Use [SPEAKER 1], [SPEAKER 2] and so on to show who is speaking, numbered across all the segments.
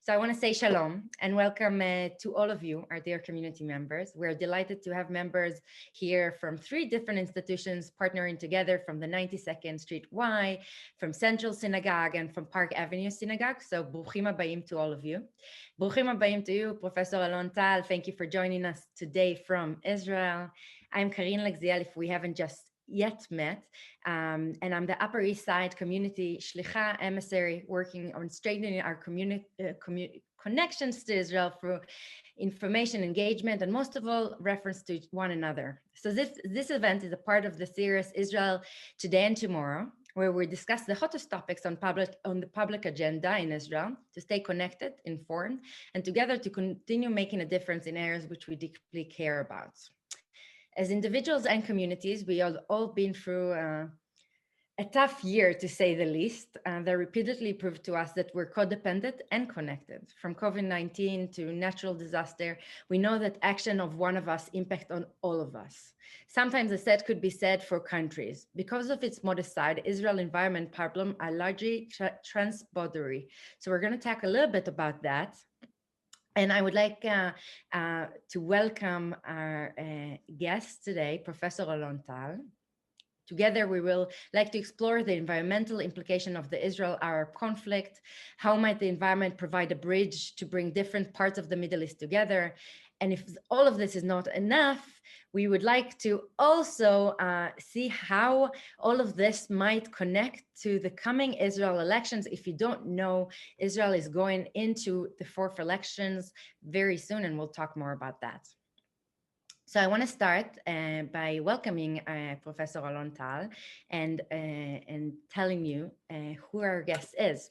[SPEAKER 1] So I want to say shalom and welcome to all of you, our dear community members. We're delighted to have members here from three different institutions partnering together from the 92nd Street Y, from Central Synagogue, and from Park Avenue Synagogue. So bruchim habayim to all of you. Bruchim habayim to you, Professor Alon Tal. Thank you for joining us today from Israel. I'm Karin Lagziel, if we haven't just yet met, and I'm the Upper East Side community shlicha emissary working on strengthening our connections to Israel through information engagement and most of all reference to one another. So this event is a part of the series Israel Today and Tomorrow, where we discuss the hottest topics on the public agenda in Israel to stay connected, informed, and together to continue making a difference in areas which we deeply care about. As individuals and communities, we have all been through a tough year, to say the least, that repeatedly proved to us that we're codependent and connected. From COVID-19 to natural disaster, we know that action of one of us impact on all of us. Sometimes the said could be said for countries. Because of its modest side, Israel environment problem are largely transboundary. So we're going to talk a little bit about that. And I would like to welcome our guest today, Professor Alon Tal. Together, we will like to explore the environmental implication of the Israel-Arab conflict. How might the environment provide a bridge to bring different parts of the Middle East together? And if all of this is not enough, we would like to also see how all of this might connect to the coming Israel elections. If you don't know, Israel is going into the fourth elections very soon, and we'll talk more about that. So I want to start by welcoming Professor Alon Tal and telling you who our guest is.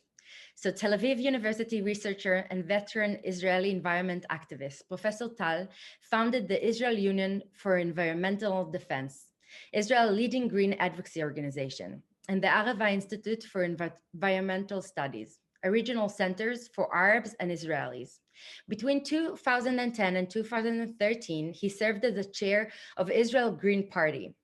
[SPEAKER 1] So Tel Aviv University researcher and veteran Israeli environment activist, Professor Tal founded the Israel Union for Environmental Defense, Israel's leading green advocacy organization, and the Arava Institute for Environmental Studies, regional centers for Arabs and Israelis. Between 2010 and 2013, he served as the chair of Israel Green Party.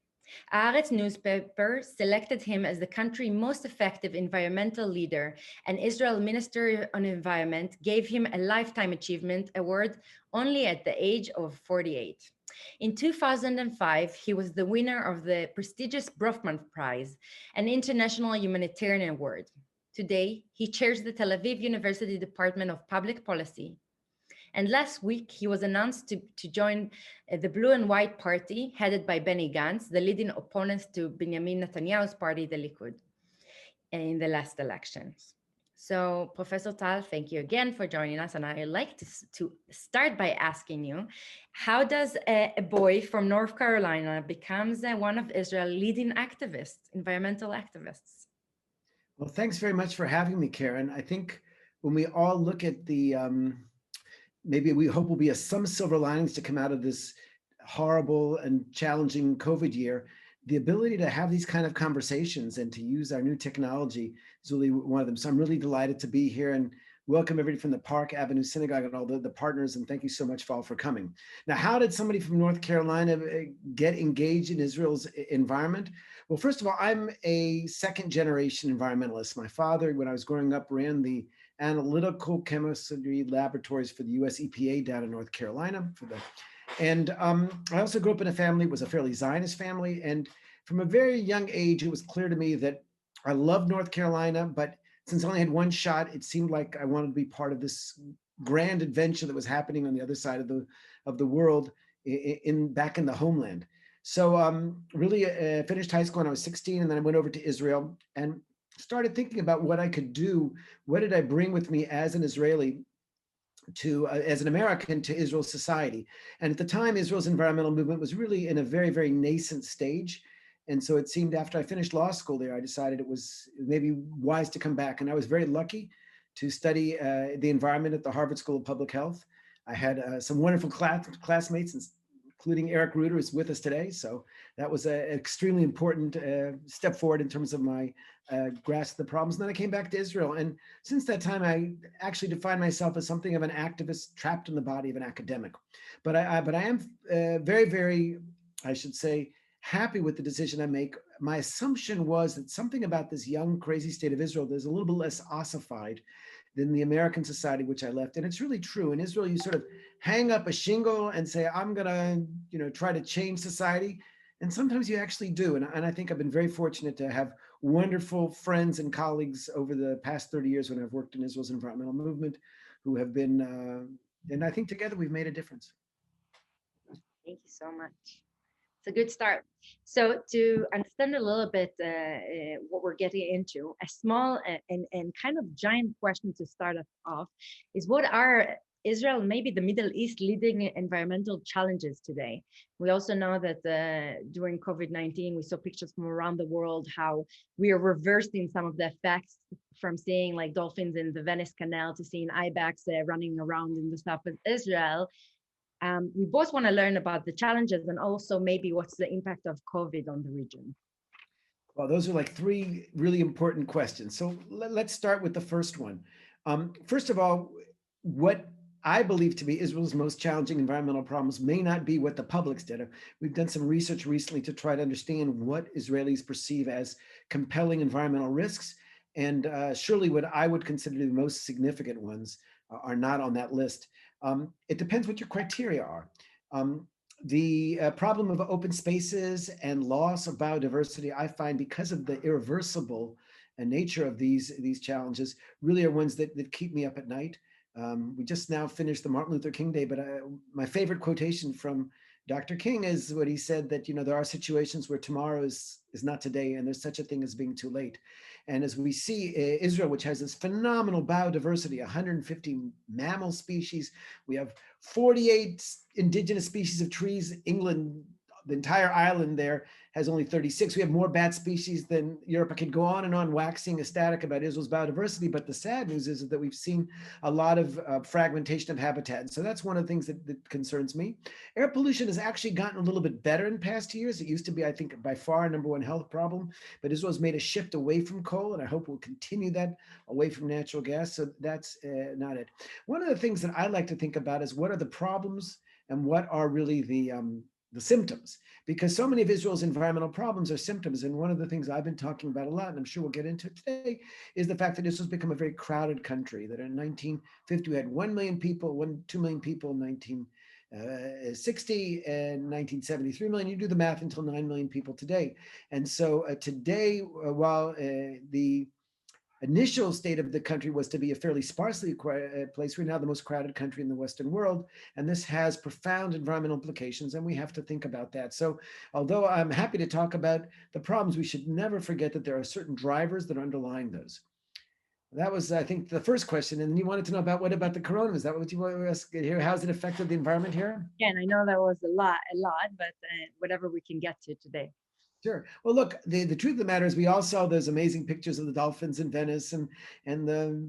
[SPEAKER 1] Haaretz newspaper selected him as the country's most effective environmental leader, and Israel Ministry on Environment gave him a Lifetime Achievement Award only at the age of 48. In 2005, he was the winner of the prestigious Bronfman Prize, an international humanitarian award. Today, he chairs the Tel Aviv University Department of Public Policy. And last week, he was announced to join the Blue and White Party, headed by Benny Gantz, the leading opponent to Benjamin Netanyahu's party, the Likud, in the last elections. So, Professor Tal, thank you again for joining us. And I'd like to start by asking you, how does a boy from North Carolina becomes one of Israel's leading activists, environmental activists?
[SPEAKER 2] Well, thanks very much for having me, Karen. I think when we all look at the maybe we hope will be some silver linings to come out of this horrible and challenging COVID year. The ability to have these kind of conversations and to use our new technology is really one of them. So I'm really delighted to be here and welcome everybody from the Park Avenue Synagogue and all the partners. And thank you so much all for coming. Now, how did somebody from North Carolina get engaged in Israel's environment? Well, first of all, I'm a second generation environmentalist. My father, when I was growing up, ran the analytical chemistry laboratories for the US EPA down in North Carolina. I also grew up in a family, it was a fairly Zionist family. And from a very young age, it was clear to me that I loved North Carolina, but since I only had one shot, it seemed like I wanted to be part of this grand adventure that was happening on the other side of the world back in the homeland. So really finished high school when I was 16, and then I went over to Israel and started thinking about what I could do. What did I bring with me as an Israeli as an American to Israel's society? And at the time, Israel's environmental movement was really in a very, very nascent stage. And so it seemed after I finished law school there, I decided it was maybe wise to come back. And I was very lucky to study the environment at the Harvard School of Public Health. I had some wonderful classmates, including Eric Ruder, is with us today. So that was an extremely important step forward in terms of my grasp of the problems. And then I came back to Israel. And since that time, I actually defined myself as something of an activist trapped in the body of an academic. But I am very, very, I should say, happy with the decision I make. My assumption was that something about this young, crazy state of Israel that is a little bit less ossified than the American society, which I left. And it's really true. In Israel, you sort of hang up a shingle and say, I'm going to, try to change society. And sometimes you actually do. And I think I've been very fortunate to have wonderful friends and colleagues over the past 30 years when I've worked in Israel's environmental movement who have been, and I think together we've made a difference.
[SPEAKER 1] Thank you so much. It's a good start. So to understand a little bit what we're getting into, a small and kind of giant question to start us off is what are Israel, maybe the Middle East, leading environmental challenges today? We also know that during COVID-19, we saw pictures from around the world how we are reversing some of the effects from seeing like dolphins in the Venice Canal to seeing ibex running around in the south of Israel. We both want to learn about the challenges and also maybe what's the impact of COVID on the region.
[SPEAKER 2] Well, those are like three really important questions. So let's start with the first one. First of all, what I believe to be Israel's most challenging environmental problems may not be what the publics did. We've done some research recently to try to understand what Israelis perceive as compelling environmental risks. And surely what I would consider the most significant ones are not on that list. It depends what your criteria are. The problem of open spaces and loss of biodiversity, I find, because of the irreversible nature of these challenges, really are ones that keep me up at night. We just now finished the Martin Luther King Day, but my favorite quotation from Dr. King is what he said, that there are situations where tomorrow is not today, and there's such a thing as being too late. And as we see Israel, which has this phenomenal biodiversity, 150 mammal species, we have 48 indigenous species of trees. England, the entire island there, has only 36. We have more bat species than Europe. I could go on waxing ecstatic about Israel's biodiversity, but the sad news is that we've seen a lot of fragmentation of habitat. And so that's one of the things that concerns me. Air pollution has actually gotten a little bit better in past years. It used to be, I think, by far number one health problem, but Israel's made a shift away from coal, and I hope we'll continue that, away from natural gas. So that's not it. One of the things that I like to think about is what are the problems and what are really the symptoms, because so many of Israel's environmental problems are symptoms. And one of the things I've been talking about a lot, and I'm sure we'll get into today, is the fact that Israel's become a very crowded country, that in 1950 we had 1 million people, 2 million people in 1960, and 1970, 3 million. You do the math until 9 million people today. And so today, while the initial state of the country was to be a fairly sparsely place, we're now the most crowded country in the Western world, and this has profound environmental implications, and we have to think about that. So although I'm happy to talk about the problems, we should never forget that there are certain drivers that are underlying those. That was, I think, the first question. And then you wanted to know about what about the corona? Is that what you want to ask here? How's it affected the environment here?
[SPEAKER 1] Again, I know that was a lot, but whatever we can get to today.
[SPEAKER 2] Sure. Well, look, the truth of the matter is we all saw those amazing pictures of the dolphins in Venice and the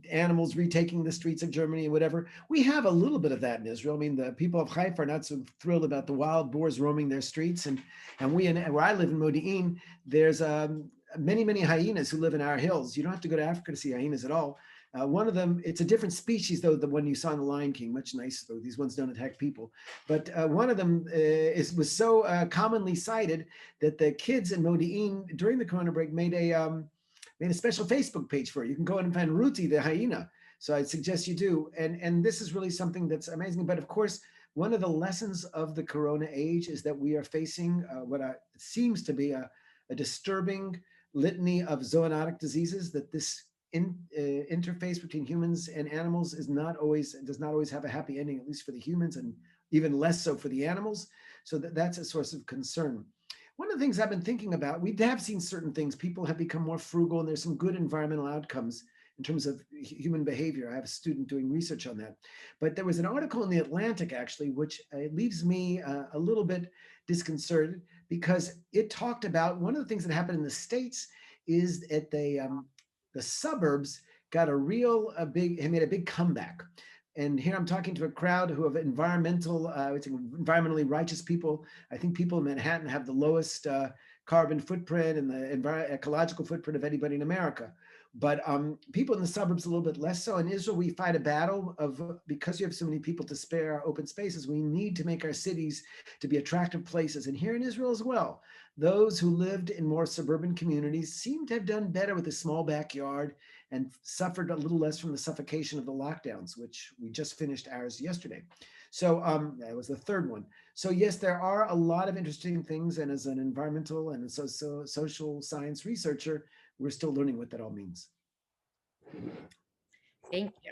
[SPEAKER 2] animals retaking the streets of Germany and whatever. We have a little bit of that in Israel. I mean, the people of Haifa are not so thrilled about the wild boars roaming their streets. And where I live in Modi'in, there's many hyenas who live in our hills. You don't have to go to Africa to see hyenas at all. One of them, it's a different species, though, the one you saw in The Lion King, much nicer, though. These ones don't attack people. But one of them was so commonly cited that the kids in Modi'in during the Corona break made a special Facebook page for it. You can go in and find Ruti, the hyena. So I'd suggest you do. And this is really something that's amazing. But of course, one of the lessons of the Corona age is that we are facing what seems to be a disturbing litany of zoonotic diseases, that this interface between humans and animals does not always have a happy ending, at least for the humans, and even less so for the animals. So that's a source of concern. One of the things I've been thinking about, we have seen certain things. People have become more frugal, and there's some good environmental outcomes in terms of human behavior. I have a student doing research on that. But there was an article in The Atlantic, actually, which leaves me a little bit disconcerted, because it talked about one of the things that happened in the States is that the suburbs got made a big comeback. And here I'm talking to a crowd who have environmentally righteous people. I think people in Manhattan have the lowest carbon footprint and the ecological footprint of anybody in America. But people in the suburbs a little bit less so. In Israel, we fight a battle because you have so many people to spare open spaces, we need to make our cities to be attractive places. And here in Israel as well, those who lived in more suburban communities seem to have done better with a small backyard and suffered a little less from the suffocation of the lockdowns, which we just finished ours yesterday. So that was the third one. So yes, there are a lot of interesting things, and as an environmental and social science researcher, we're still learning what that all means.
[SPEAKER 1] Thank you.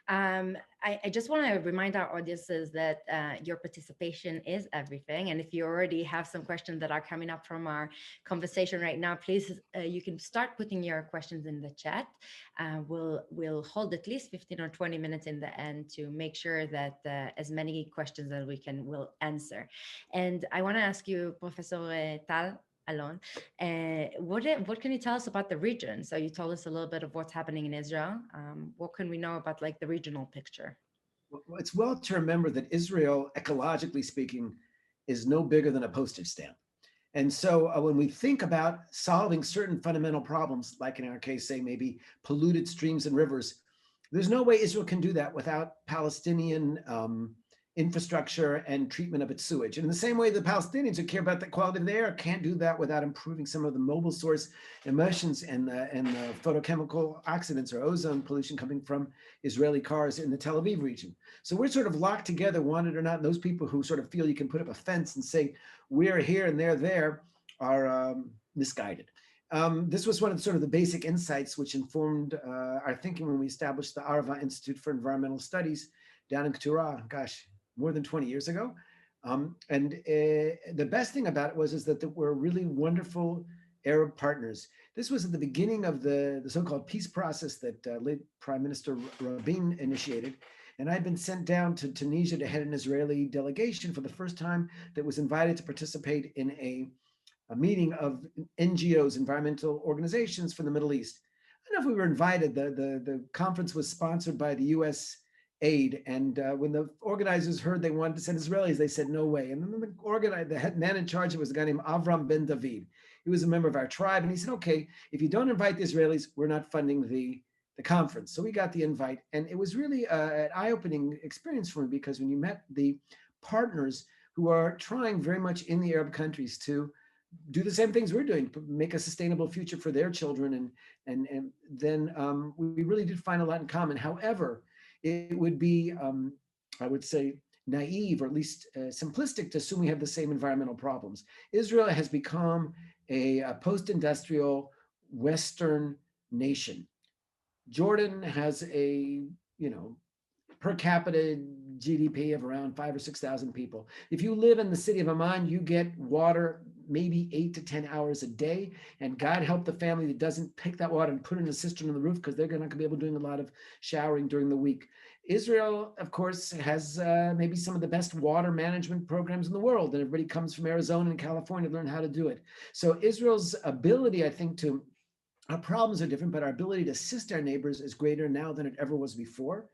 [SPEAKER 1] I just want to remind our audiences that your participation is everything. And if you already have some questions that are coming up from our conversation right now, please, you can start putting your questions in the chat. We'll hold at least 15 or 20 minutes in the end to make sure that as many questions as we can will answer. And I want to ask you, Professor Tal, Alon, what can you tell us about the region? So you told us a little bit of what's happening in Israel. What can we know about like the regional picture?
[SPEAKER 2] Well, it's well to remember that Israel, ecologically speaking, is no bigger than a postage stamp. And so when we think about solving certain fundamental problems, like in our case, say maybe polluted streams and rivers, there's no way Israel can do that without Palestinian infrastructure and treatment of its sewage. And in the same way, the Palestinians who care about the quality of the air can't do that without improving some of the mobile source emissions and the photochemical oxidants or ozone pollution coming from Israeli cars in the Tel Aviv region. So we're sort of locked together, want it or not. And those people who sort of feel you can put up a fence and say, we're here and they're there, are misguided. This was one of the, sort of the basic insights which informed our thinking when we established the Arava Institute for Environmental Studies down in Keturah, gosh, more than 20 years ago. The best thing about it is that there were really wonderful Arab partners. This was at the beginning of the so-called peace process that late Prime Minister Rabin initiated. And I'd been sent down to Tunisia to head an Israeli delegation for the first time that was invited to participate in a meeting of NGOs, environmental organizations from the Middle East. I don't know if we were invited. The conference was sponsored by the US aid. And when the organizers heard they wanted to send Israelis, they said, no way. And then the head man in charge was a guy named Avram Ben David. He was a member of our tribe. And he said, okay, if you don't invite the Israelis, we're not funding the conference. So we got the invite. And it was really an eye-opening experience for me, because when you met the partners who are trying very much in the Arab countries to do the same things we're doing, make a sustainable future for their children. And then we really did find a lot in common. However, it would be, I would say, naive or at least simplistic to assume we have the same environmental problems. Israel has become a post-industrial Western nation. Jordan has a, per capita GDP of around 5,000 or 6,000 people. If you live in the city of Amman, you get water maybe 8 to 10 hours a day. And God help the family that doesn't pick that water and put it in a cistern on the roof, because they're not going to be able to do a lot of showering during the week. Israel, of course, has maybe some of the best water management programs in the world. And everybody comes from Arizona and California to learn how to do it. So Israel's ability, I think, our problems are different, but our ability to assist our neighbors is greater now than it ever was before.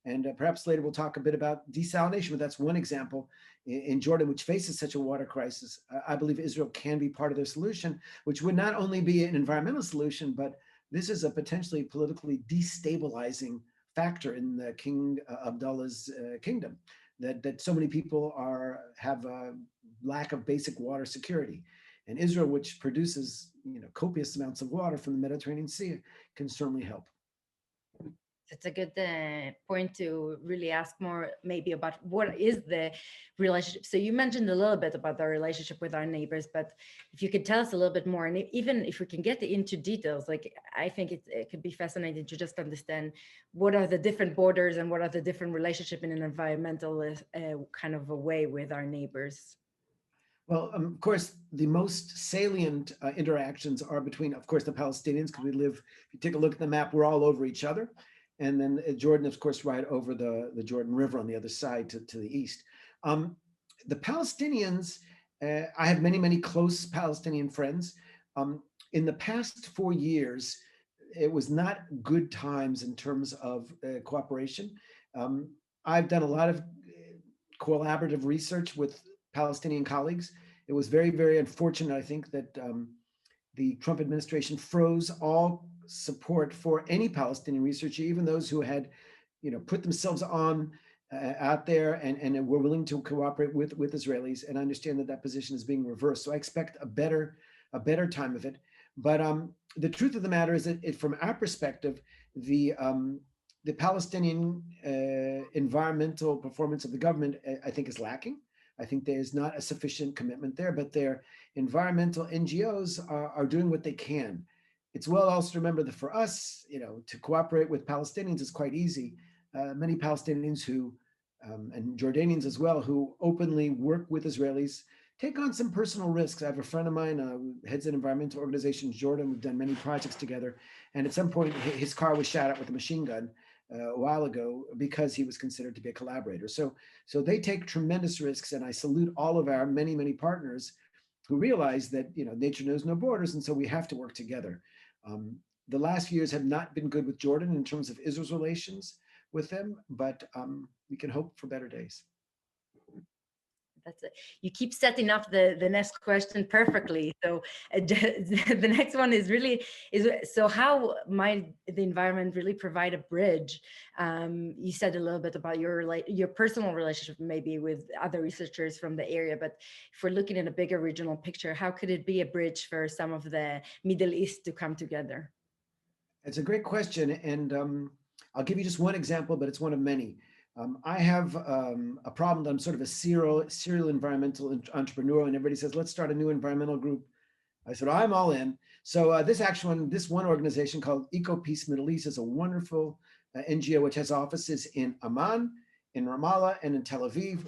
[SPEAKER 2] And perhaps later we'll talk a bit about desalination, but that's one example in Jordan, which faces such a water crisis. I believe Israel can be part of the solution, which would not only be an environmental solution, but this is a potentially politically destabilizing factor in the King Abdullah's kingdom, that so many people have a lack of basic water security. And Israel, which produces copious amounts of water from the Mediterranean Sea, can certainly help.
[SPEAKER 1] It's a good point to really ask more maybe about what is the relationship. So you mentioned a little bit about the relationship with our neighbors, but if you could tell us a little bit more, and even if we can get into details, like I think it could be fascinating to just understand what are the different borders and what are the different relationship in an environmental kind of a way with our neighbors.
[SPEAKER 2] Well, of course, the most salient interactions are between, of course, the Palestinians, because we live, if you take a look at the map, we're all over each other. And then Jordan, of course, right over the Jordan River on the other side to the east. The Palestinians, I have many, many close Palestinian friends. In the past 4 years, it was not good times in terms of cooperation. I've done a lot of collaborative research with Palestinian colleagues. It was very, very unfortunate, I think, that the Trump administration froze all support for any Palestinian researcher, even those who had, put themselves on out there and were willing to cooperate with Israelis. And I understand that position is being reversed. So I expect a better time of it. But the truth of the matter is that from our perspective, the Palestinian environmental performance of the government, I think, is lacking. I think there's not a sufficient commitment there, but their environmental NGOs are doing what they can. It's well also to remember that for us, to cooperate with Palestinians is quite easy. Many Palestinians and Jordanians as well, who openly work with Israelis, take on some personal risks. I have a friend of mine who heads an environmental organization in Jordan. We've done many projects together. And at some point, his car was shot at with a machine gun a while ago because he was considered to be a collaborator. So they take tremendous risks. And I salute all of our many, many partners who realize that nature knows no borders. And so we have to work together. The last few years have not been good with Jordan in terms of Israel's relations with them, but we can hope for better days.
[SPEAKER 1] That's it. You keep setting up the next question perfectly. So the next one is so how might the environment really provide a bridge? You said a little bit about your personal relationship maybe with other researchers from the area, but if we're looking at a bigger regional picture, how could it be a bridge for some of the Middle East to come together?
[SPEAKER 2] It's a great question, and I'll give you just one example, but it's one of many. I have a problem that I'm sort of a serial environmental entrepreneur, and everybody says, let's start a new environmental group. I said, I'm all in. So this one organization called EcoPeace Middle East is a wonderful NGO which has offices in Amman, in Ramallah, and in Tel Aviv.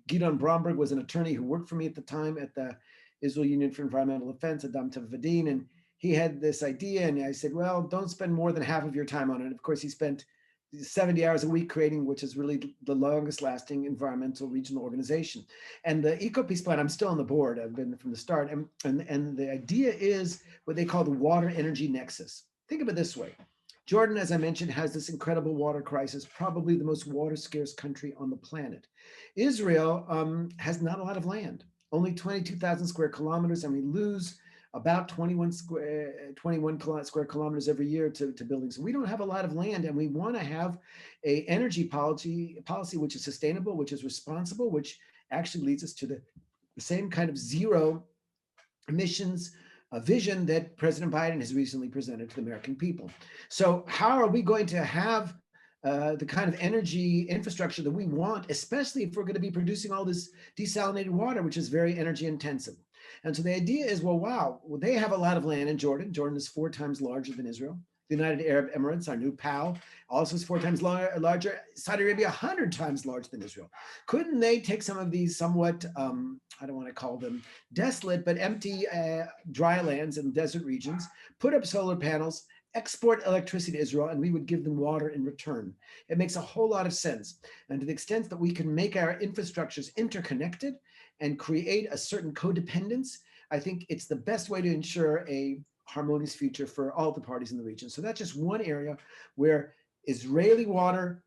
[SPEAKER 2] Gidon Bromberg was an attorney who worked for me at the time at the Israel Union for Environmental Defense, Adam Tavadin, and he had this idea, and I said, well, don't spend more than half of your time on it. Of course, he spent 70 hours a week creating, which is really the longest lasting environmental regional organization. And the EcoPeace plan, I'm still on the board. I've been from the start. And the idea is what they call the water energy nexus. Think of it this way. Jordan, as I mentioned, has this incredible water crisis, probably the most water scarce country on the planet. Israel has not a lot of land, only 22,000 square kilometers, and we lose about 21 square kilometers every year to buildings. So we don't have a lot of land, and we want to have a energy policy which is sustainable, which is responsible, which actually leads us to the same kind of zero emissions vision that President Biden has recently presented to the American people. So how are we going to have the kind of energy infrastructure that we want, especially if we're going to be producing all this desalinated water, which is very energy intensive? And so the idea is, well, they have a lot of land in Jordan. Jordan is 4 times larger than Israel. The United Arab Emirates, our new pal, also is 4 times larger. Saudi Arabia, 100 times larger than Israel. Couldn't they take some of these somewhat, I don't want to call them desolate, but empty dry lands and desert regions, put up solar panels, export electricity to Israel, and we would give them water in return? It makes a whole lot of sense. And to the extent that we can make our infrastructures interconnected and create a certain codependence, I think it's the best way to ensure a harmonious future for all the parties in the region. So that's just one area where Israeli water,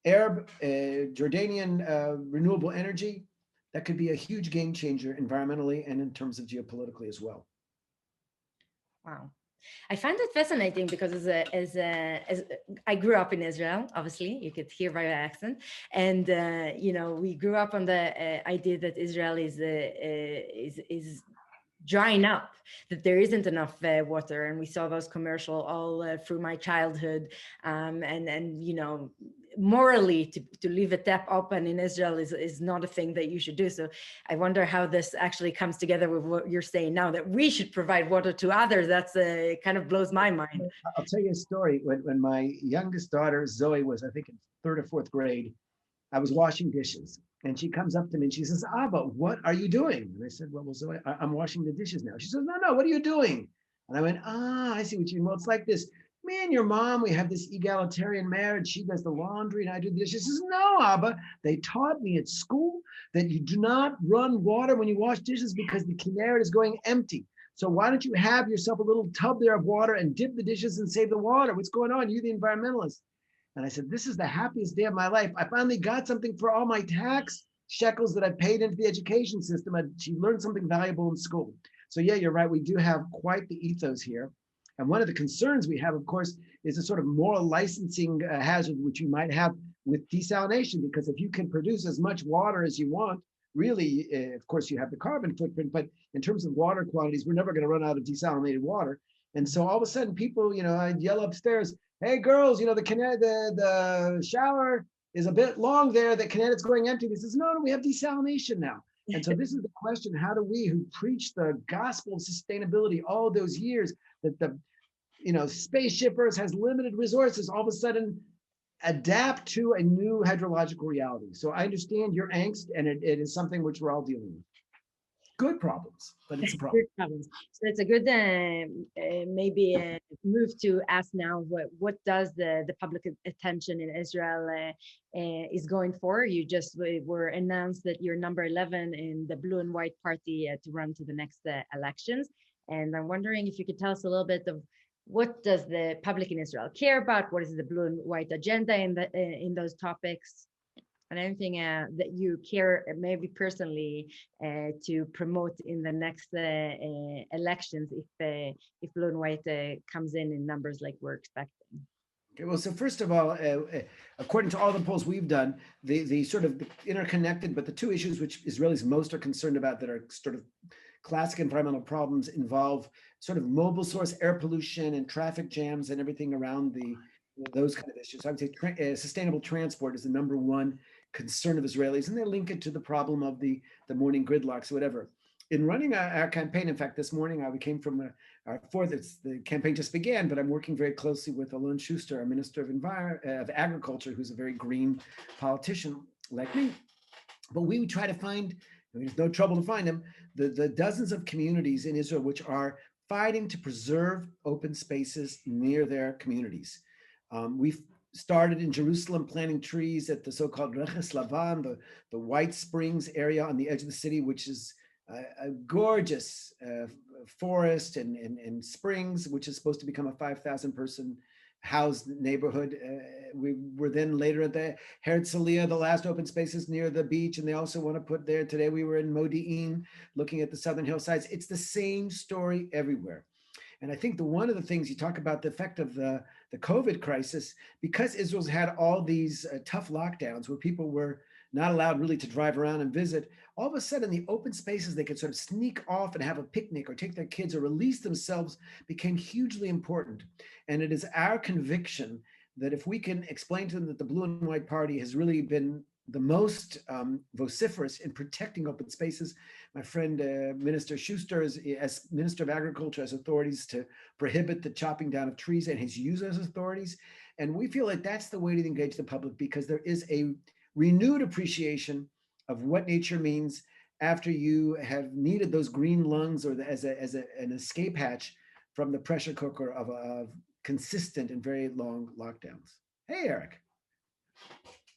[SPEAKER 2] Arab, Jordanian renewable energy, that could be a huge game changer environmentally and in terms of geopolitically as well.
[SPEAKER 1] Wow. I find it fascinating because as I grew up in Israel, obviously you could hear by my accent, and we grew up on the idea that Israel is drying up, that there isn't enough water, and we saw those commercials all through my childhood, and morally to leave a tap open in Israel is not a thing that you should do. So I wonder how this actually comes together with what you're saying now, that we should provide water to others. That's kind of blows my mind.
[SPEAKER 2] I'll tell you a story. When my youngest daughter, Zoe, was, I think, in 3rd or 4th grade, I was washing dishes. And she comes up to me and she says, Abba, what are you doing? And I said, well, Zoe, I'm washing the dishes now. She says, no, what are you doing? And I went, I see what you mean. Well, it's like this. Me and your mom, we have this egalitarian marriage. She does the laundry and I do the dishes. She says, no, Abba, they taught me at school that you do not run water when you wash dishes because the kinneret is going empty. So why don't you have yourself a little tub there of water and dip the dishes and save the water? What's going on? You're the environmentalist. And I said, this is the happiest day of my life. I finally got something for all my tax shekels that I paid into the education system. She learned something valuable in school. So yeah, you're right. We do have quite the ethos here. And one of the concerns we have, of course, is a sort of moral licensing hazard, which you might have with desalination, because if you can produce as much water as you want, really, of course, you have the carbon footprint, but in terms of water quantities, we're never going to run out of desalinated water. And so all of a sudden people, I'd yell upstairs, hey girls, the shower is a bit long there, the Kinnetic's going empty. He says, no, we have desalination now. And so this is the question, how do we who preach the gospel of sustainability all those years, that the space shippers has limited resources, all of a sudden adapt to a new hydrological reality? So I understand your angst, and it is something which we're all dealing with. Good problems, but it's a problem.
[SPEAKER 1] Good problems. So it's a good maybe move to ask now what does the public attention in Israel is going for. You just were announced that you're number 11 in the blue and white party to run to the next elections, and I'm wondering if you could tell us a little bit of what does the public in Israel care about. What is the blue and white agenda in those topics? And anything that you care maybe personally to promote in the next elections if blue and white comes in numbers like we're expecting.
[SPEAKER 2] Okay, well, so first of all, according to all the polls we've done, the sort of interconnected, but the two issues which Israelis most are concerned about that are sort of classic environmental problems involve sort of mobile source air pollution and traffic jams and everything around those kind of issues. So I would say sustainable transport is the number one concern of Israelis, and they link it to the problem of the morning gridlocks or whatever. In running our campaign, in fact, this morning we came from our fourth. The campaign just began, but I'm working very closely with Alon Tal, our Minister of Agriculture, who's a very green politician like me. But we try to find, there's no trouble to find them, the dozens of communities in Israel which are fighting to preserve open spaces near their communities. We've started in Jerusalem planting trees at the so-called Reches Lavan, the White Springs area on the edge of the city, which is a gorgeous forest and springs, which is supposed to become a 5,000 person housed neighborhood. We were then later at the Herzliya, the last open spaces near the beach, and they also want to put there. Today we were in Modi'in looking at the southern hillsides. It's the same story everywhere. And I think one of the things you talk about, the effect of the COVID crisis, because Israel's had all these tough lockdowns where people were not allowed really to drive around and visit, all of a sudden the open spaces they could sort of sneak off and have a picnic or take their kids or release themselves became hugely important. And it is our conviction that if we can explain to them that the Blue and White Party has really been the most vociferous in protecting open spaces. My friend Minister Schuster, as Minister of Agriculture, has authorities to prohibit the chopping down of trees, and his users authorities. And we feel like that's the way to engage the public, because there is a renewed appreciation of what nature means after you have needed those green lungs or as an escape hatch from the pressure cooker of consistent and very long lockdowns. Hey, Eric.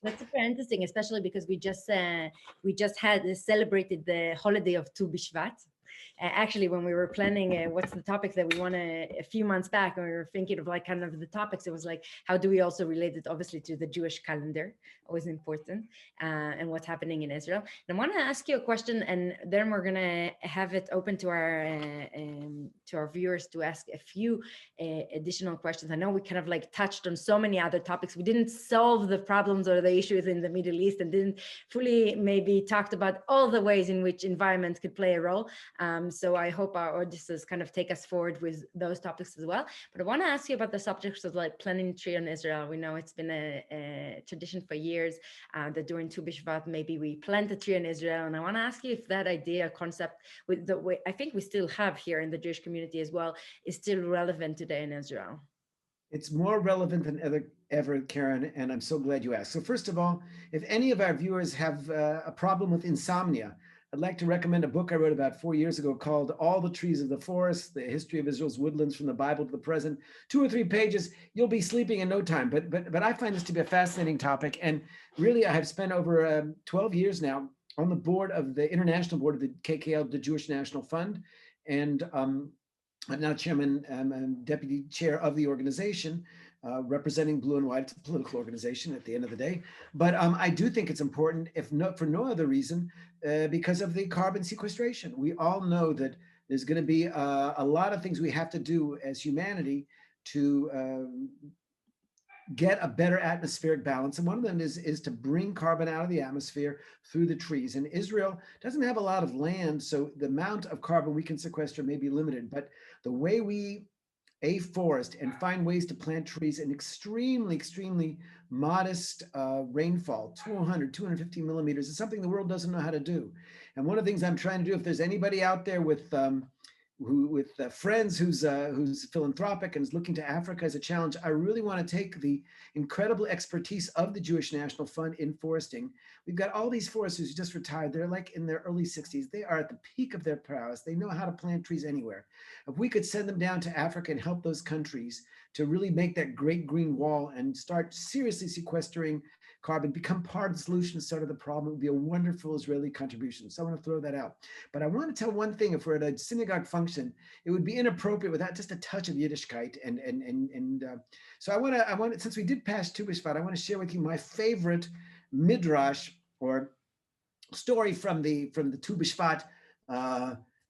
[SPEAKER 1] That's super interesting, especially because we just had celebrated the holiday of Tu BiShvat. Actually, when we were planning what's the topics that we want to, a few months back, when we were thinking of like kind of the topics, it was like, how do we also relate it obviously to the Jewish calendar, always important, and what's happening in Israel. And I want to ask you a question, and then we're going to have it open to our viewers to ask a few additional questions. I know we kind of like touched on so many other topics. We didn't solve the problems or the issues in the Middle East, and didn't fully maybe talked about all the ways in which environment could play a role. So I hope our audiences kind of take us forward with those topics as well. But I want to ask you about the subjects of like planting a tree in Israel. We know it's been a tradition for years that during Tu BiShvat, maybe we plant a tree in Israel. And I want to ask you if that idea, concept, with the way I think we still have here in the Jewish community as well, is still relevant today in Israel.
[SPEAKER 2] It's more relevant than ever, Karin, and I'm so glad you asked. So first of all, if any of our viewers have a problem with insomnia, I'd like to recommend a book I wrote about 4 years ago called All the Trees of the Forest, The History of Israel's Woodlands from the Bible to the Present. 2 or 3 pages, you'll be sleeping in no time. But I find this to be a fascinating topic. And really, I have spent over 12 years now on the board of the international board of the KKL, the Jewish National Fund. And I'm now chairman and deputy chair of the organization, representing Blue and White. It's a political organization at the end of the day. But I do think it's important, if not for no other reason, because of the carbon sequestration. We all know that there's going to be a lot of things we have to do as humanity to get a better atmospheric balance. And one of them is to bring carbon out of the atmosphere through the trees. And Israel doesn't have a lot of land, so the amount of carbon we can sequester may be limited. But the way we a forest and find ways to plant trees in extremely modest rainfall, 200, 250 millimeters, is something the world doesn't know how to do. And one of the things I'm trying to do, if there's anybody out there with friends who's philanthropic and is looking to Africa as a challenge, I really want to take the incredible expertise of the Jewish National Fund in foresting. We've got all these foresters who just retired. They're like in their early 60s. They are at the peak of their prowess. They know how to plant trees anywhere. If we could send them down to Africa and help those countries to really make that great green wall and start seriously sequestering carbon, become part of the solution instead of the problem, it would be a wonderful Israeli contribution. So I want to throw that out. But I want to tell one thing: if we're at a synagogue function, it would be inappropriate without just a touch of Yiddishkeit. So I want to, since we did pass Tu BiShvat, I want to share with you my favorite midrash or story from the Tu BiShvat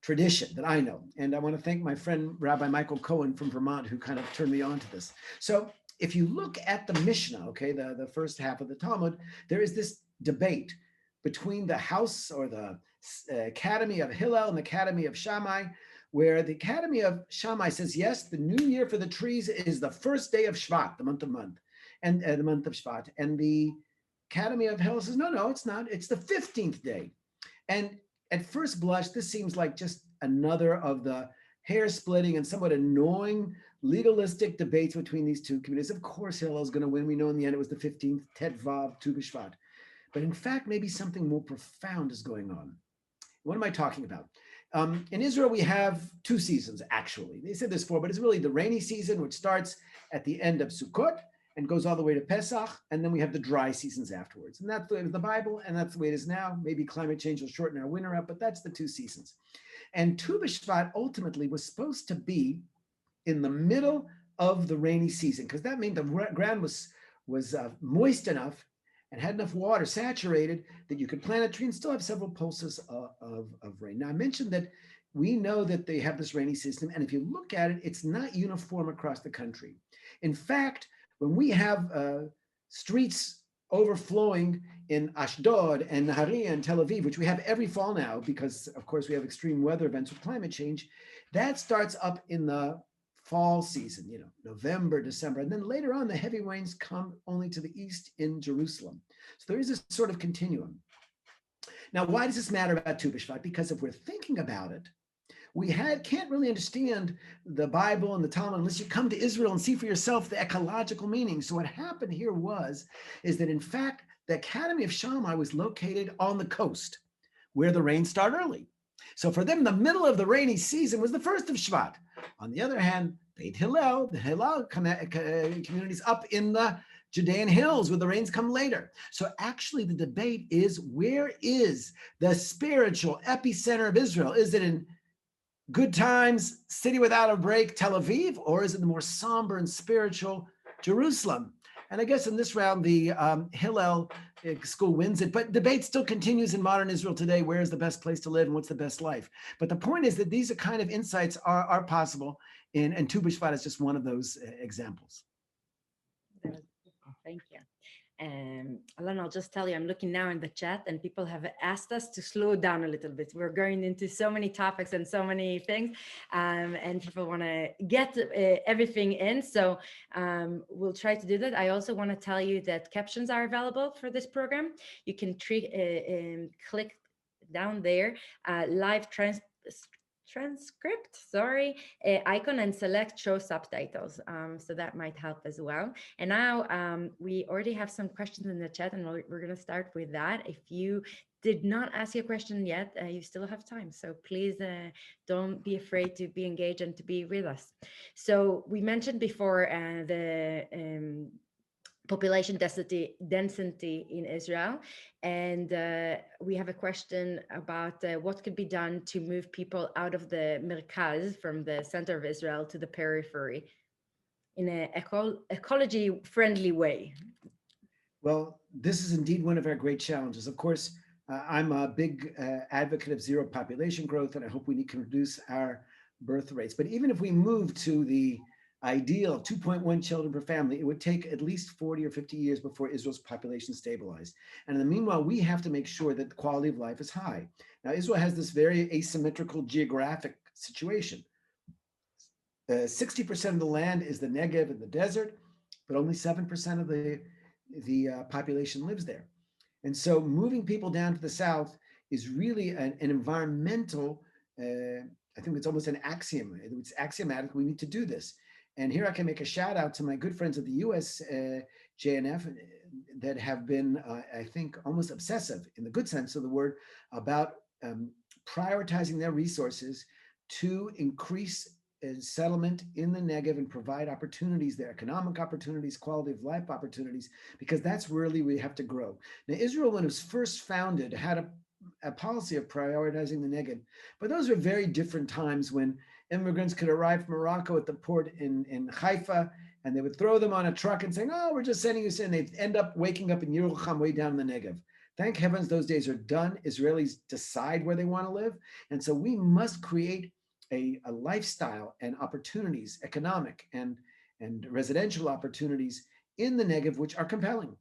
[SPEAKER 2] tradition that I know. And I want to thank my friend Rabbi Michael Cohen from Vermont, who kind of turned me on to this. So if you look at the Mishnah, okay, the first half of the Talmud, there is this debate between the house or the Academy of Hillel and the Academy of Shammai, where the Academy of Shammai says, yes, the new year for the trees is the first day of Shvat, the month of Shvat. And the Academy of Hillel says, no, it's not. It's the 15th day. And at first blush, this seems like just another of the hair-splitting and somewhat annoying legalistic debates between these two communities. Of course, Hillel is going to win. We know in the end it was the 15th, Tet Vav, Tu BiShvat. But in fact, maybe something more profound is going on. What am I talking about? In Israel, we have two seasons, actually. They said there's four, but it's really the rainy season, which starts at the end of Sukkot and goes all the way to Pesach, and then we have the dry seasons afterwards. And that's the way it is in the Bible, and that's the way it is now. Maybe climate change will shorten our winter up, but that's the two seasons. And Tu BiShvat ultimately was supposed to be in the middle of the rainy season, because that meant the ground was moist enough and had enough water saturated that you could plant a tree and still have several pulses of rain. Now, I mentioned that we know that they have this rainy system, and if you look at it, it's not uniform across the country. In fact, when we have streets overflowing in Ashdod and Nahariya and Tel Aviv, which we have every fall now, because of course we have extreme weather events with climate change, that starts up in the fall season, November, December, and then later on the heavy rains come only to the east in Jerusalem. So there is this sort of continuum. Now, why does this matter about Tu BiShvat? Because if we're thinking about it, we can't really understand the Bible and the Talmud unless you come to Israel and see for yourself the ecological meaning. So what happened here is that in fact, the Academy of Shammai was located on the coast where the rains start early. So for them, the middle of the rainy season was the first of Shvat. On the other hand, Beit Hillel, the Hillel communities up in the Judean hills where the rains come later. So actually the debate is, where is the spiritual epicenter of Israel? Is it in good times, city without a break, Tel Aviv, or is it the more somber and spiritual Jerusalem? And I guess in this round, the Hillel school wins it, but debate still continues in modern Israel today. Where is the best place to live and what's the best life? But the point is that these are kind of insights are possible, and Tu BiShvat is just one of those examples.
[SPEAKER 1] Thank you. Alon, I'll just tell you, I'm looking now in the chat and people have asked us to slow down a little bit. We're going into so many topics and so many things, and people want to get everything in. So we'll try to do that. I also want to tell you that captions are available for this program. You can click down there, live transcript, icon, and select show subtitles. So that might help as well. And now we already have some questions in the chat, and we're going to start with that. If you did not ask your question yet, you still have time. So please don't be afraid to be engaged and to be with us. So we mentioned before the population density in Israel. And we have a question about what could be done to move people out of the Merkaz, from the center of Israel, to the periphery in an ecology-friendly way.
[SPEAKER 2] Well, this is indeed one of our great challenges. Of course, I'm a big advocate of zero population growth, and I hope we can reduce our birth rates. But even if we move to the ideal of 2.1 children per family, it would take at least 40 or 50 years before Israel's population stabilized. And in the meanwhile, we have to make sure that the quality of life is high. Now, Israel has this very asymmetrical geographic situation. 60% of the land is the Negev and the desert, but only 7% of the population lives there. And so moving people down to the south is really an environmental, I think it's almost an axiom. It's axiomatic. We need to do this. And here I can make a shout out to my good friends at the US JNF that have been, I think, almost obsessive in the good sense of the word about prioritizing their resources to increase settlement in the Negev and provide opportunities there, economic opportunities, quality of life opportunities, because that's really where we have to grow. Now, Israel, when it was first founded, had a policy of prioritizing the Negev, but those were very different times when immigrants could arrive from Morocco at the port in Haifa, and they would throw them on a truck and saying, "Oh, we're just sending you in." They'd end up waking up in Yerucham, way down in the Negev. Thank heavens those days are done. Israelis decide where they want to live, and so we must create a lifestyle and opportunities, economic and residential opportunities in the Negev, which are compelling.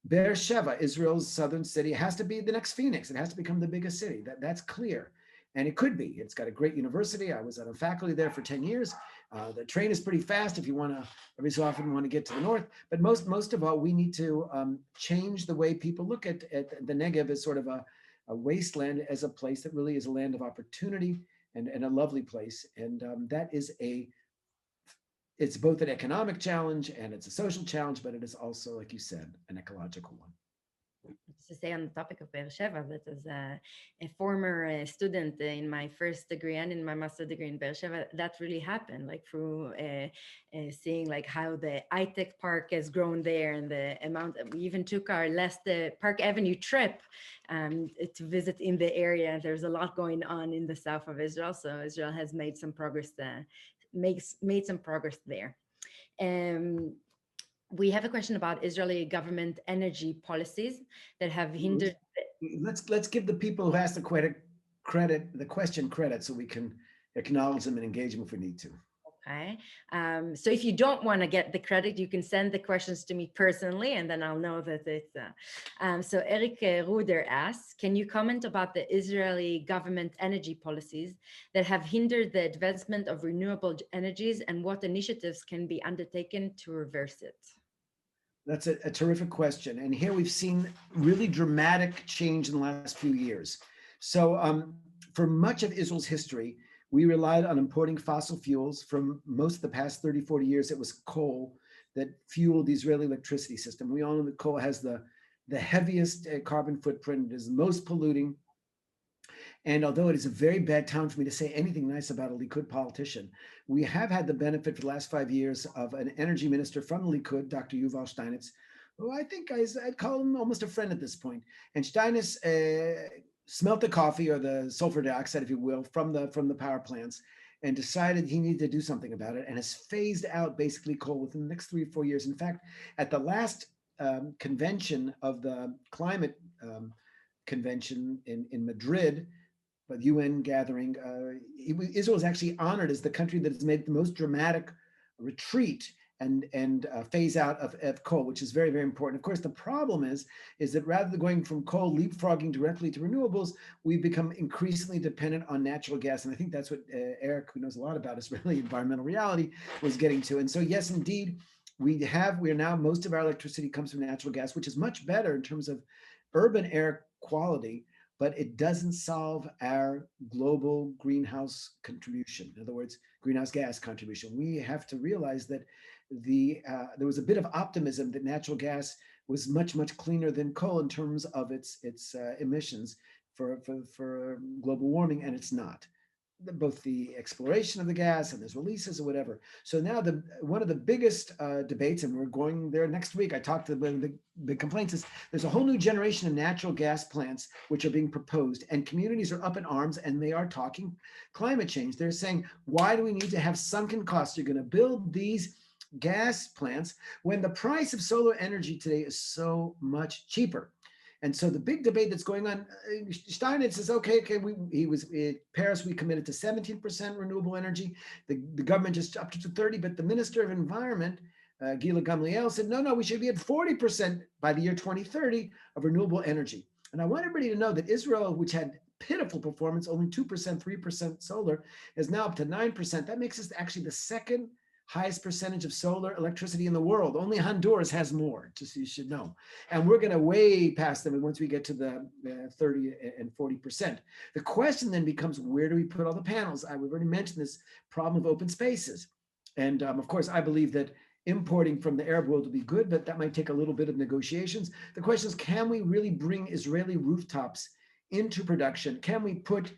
[SPEAKER 2] Beersheba, Israel's southern city, has to be the next Phoenix. It has to become the biggest city. That's clear. And it could be. It's got a great university. I was on a faculty there for 10 years. The train is pretty fast if you want to, every so often want to get to the north. But most of all, we need to change the way people look at the Negev as sort of a wasteland, as a place that really is a land of opportunity and a lovely place. And that is it's both an economic challenge and it's a social challenge, but it is also, like you said, an ecological one.
[SPEAKER 1] To say on the topic of Beersheba, that as a former student in my first degree and in my master degree in Beersheba, that really happened, like through seeing like how the iTech park has grown there, and the amount. We even took our last Park Avenue trip to visit in the area. There's a lot going on in the south of Israel, so Israel has made some progress. Made some progress there. Um, we have a question about Israeli government energy policies that have hindered.
[SPEAKER 2] Let's give the people who asked the question credit, so we can acknowledge them and engage them if we need to.
[SPEAKER 1] Okay. So if you don't want to get the credit, you can send the questions to me personally, and then I'll know that it's. So Eric Ruder asks, can you comment about the Israeli government energy policies that have hindered the advancement of renewable energies, and what initiatives can be undertaken to reverse it?
[SPEAKER 2] That's a terrific question. And here we've seen really dramatic change in the last few years. So for much of Israel's history, we relied on importing fossil fuels. From most of the past 30, 40 years, it was coal that fueled the Israeli electricity system. We all know that coal has the heaviest carbon footprint, is most polluting. And although it is a very bad time for me to say anything nice about a Likud politician, we have had the benefit for the last 5 years of an energy minister from the Likud, Dr. Yuval Steinitz, who I think I'd call him almost a friend at this point. And Steinitz smelt the coffee, or the sulfur dioxide, if you will, from the power plants, and decided he needed to do something about it, and has phased out basically coal within the next 3 or 4 years. In fact, at the last convention of the climate convention in Madrid, but UN gathering, Israel is actually honored as the country that has made the most dramatic retreat and phase out of coal, which is very, very important. Of course, the problem is that rather than going from coal leapfrogging directly to renewables, we've become increasingly dependent on natural gas. And I think that's what Eric, who knows a lot about Israeli environmental reality, was getting to. And so, yes, indeed, we are now, most of our electricity comes from natural gas, which is much better in terms of urban air quality, but it doesn't solve our global greenhouse contribution. In other words, greenhouse gas contribution. We have to realize that there was a bit of optimism that natural gas was much, much cleaner than coal in terms of its emissions for global warming, and it's not. Both the exploration of the gas and there's releases or whatever. So now one of the biggest debates, and we're going there next week, I talked to the big complaints, is there's a whole new generation of natural gas plants which are being proposed, and communities are up in arms, and they are talking climate change. They're saying, why do we need to have sunken costs? You're going to build these gas plants when the price of solar energy today is so much cheaper. And so the big debate that's going on, Steinitz says, okay, he was in Paris, we committed to 17% renewable energy. The government just upped it to 30, but the Minister of Environment, Gila Gamliel, said, no, we should be at 40% by the year 2030 of renewable energy. And I want everybody to know that Israel, which had pitiful performance, only 2%, 3% solar, is now up to 9%. That makes us actually the second highest percentage of solar electricity in the world. Only Honduras has more, just so you should know. And we're going to way past them once we get to the 30 and 40%. The question then becomes, where do we put all the panels? We've already mentioned this problem of open spaces. And of course, I believe that importing from the Arab world will be good, but that might take a little bit of negotiations. The question is, can we really bring Israeli rooftops into production? Can we put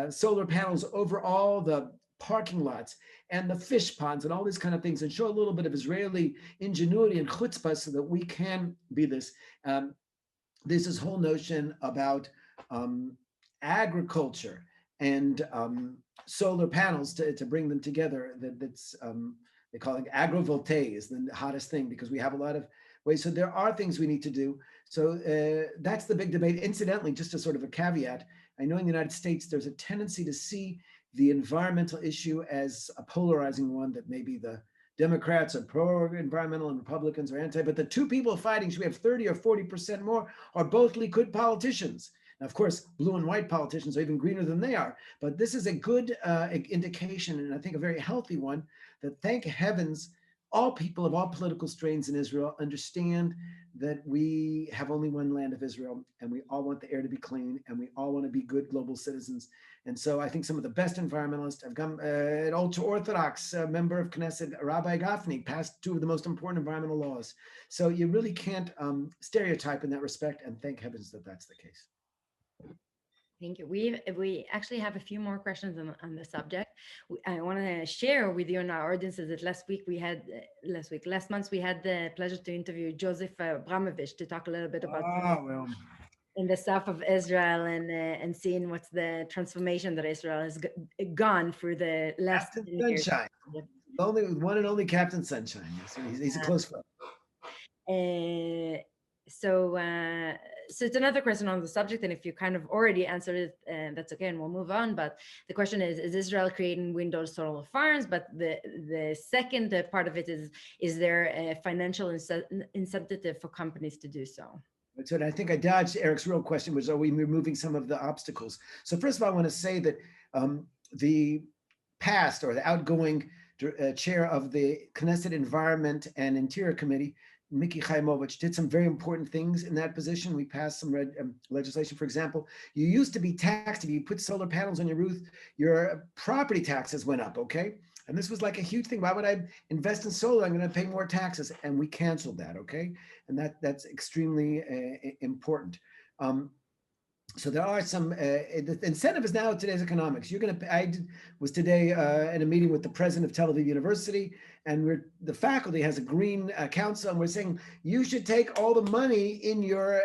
[SPEAKER 2] solar panels over all the parking lots and the fish ponds and all these kind of things, and show a little bit of Israeli ingenuity and chutzpah so that we can be this? There's this whole notion about agriculture and solar panels to bring them together. That's they call it agrovoltaic is the hottest thing, because we have a lot of ways. So there are things we need to do. So that's the big debate. Incidentally, just as sort of a caveat, I know in the United States, there's a tendency to see the environmental issue as a polarizing one, that maybe the Democrats are pro-environmental and Republicans are anti, but the two people fighting, should we have 30 or 40% more, are both Likud politicians. Now, of course, blue and white politicians are even greener than they are, but this is a good indication, and I think a very healthy one, that thank heavens, all people of all political strains in Israel understand that we have only one land of Israel, and we all want the air to be clean, and we all want to be good global citizens. And so I think some of the best environmentalists have come, an ultra-Orthodox member of Knesset, Rabbi Gafni, passed two of the most important environmental laws. So you really can't stereotype in that respect, and thank heavens that that's the case.
[SPEAKER 1] Thank you. We actually have a few more questions on the subject. I want to share with you and our audiences that last month we had the pleasure to interview Joseph Abramovich to talk a little bit about in the south of Israel and seeing what's the transformation that Israel has gone through the last
[SPEAKER 2] Captain
[SPEAKER 1] 10 years.
[SPEAKER 2] Sunshine, only one and only Captain Sunshine. He's a close friend.
[SPEAKER 1] So it's another question on the subject, and if you kind of already answered it, that's okay, and we'll move on. But the question is Israel creating wind solar farms? But the second part of it is there a financial incentive for companies to do so?
[SPEAKER 2] So I think I dodged Eric's real question, was, are we removing some of the obstacles? So first of all, I want to say that the past, or the outgoing chair of the Knesset Environment and Interior Committee, Miki Chaimovich, did some very important things in that position. We passed some legislation. For example, you used to be taxed if you put solar panels on your roof, your property taxes went up, okay? And this was like a huge thing. Why would I invest in solar? I'm going to pay more taxes. And we canceled that, okay? And that's extremely important. So there are some, the incentive is now today's economics. I was today in a meeting with the president of Tel Aviv University, and the faculty has a green council, and we're saying you should take all the money in your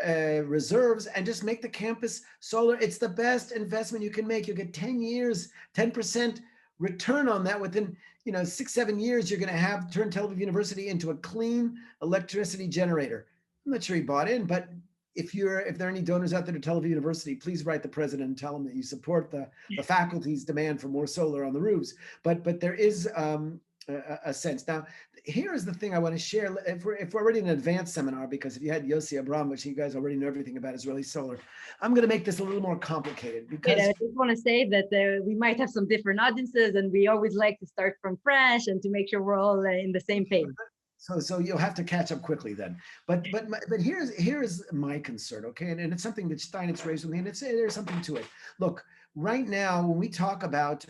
[SPEAKER 2] reserves and just make the campus solar. It's the best investment you can make. You'll get 10 years, 10% return on that. Within 6-7 years, you're going to turn Tel Aviv University into a clean electricity generator. I'm not sure he bought in, but if there are any donors out there to Tel Aviv University, please write the president and tell him that you support the faculty's demand for more solar on the roofs. But there is a sense. Now, here is the thing I want to share. If we're already in an advanced seminar, because if you had Yossi Abramovich, you guys already know everything about Israeli solar. I'm going to make this a little more complicated, because
[SPEAKER 1] I just want to say that we might have some different audiences, and we always like to start from fresh and to make sure we're all in the same page.
[SPEAKER 2] So you'll have to catch up quickly then. But here's my concern, okay? And it's something that Steinitz raised with me, and there's something to it. Look, right now, when we talk about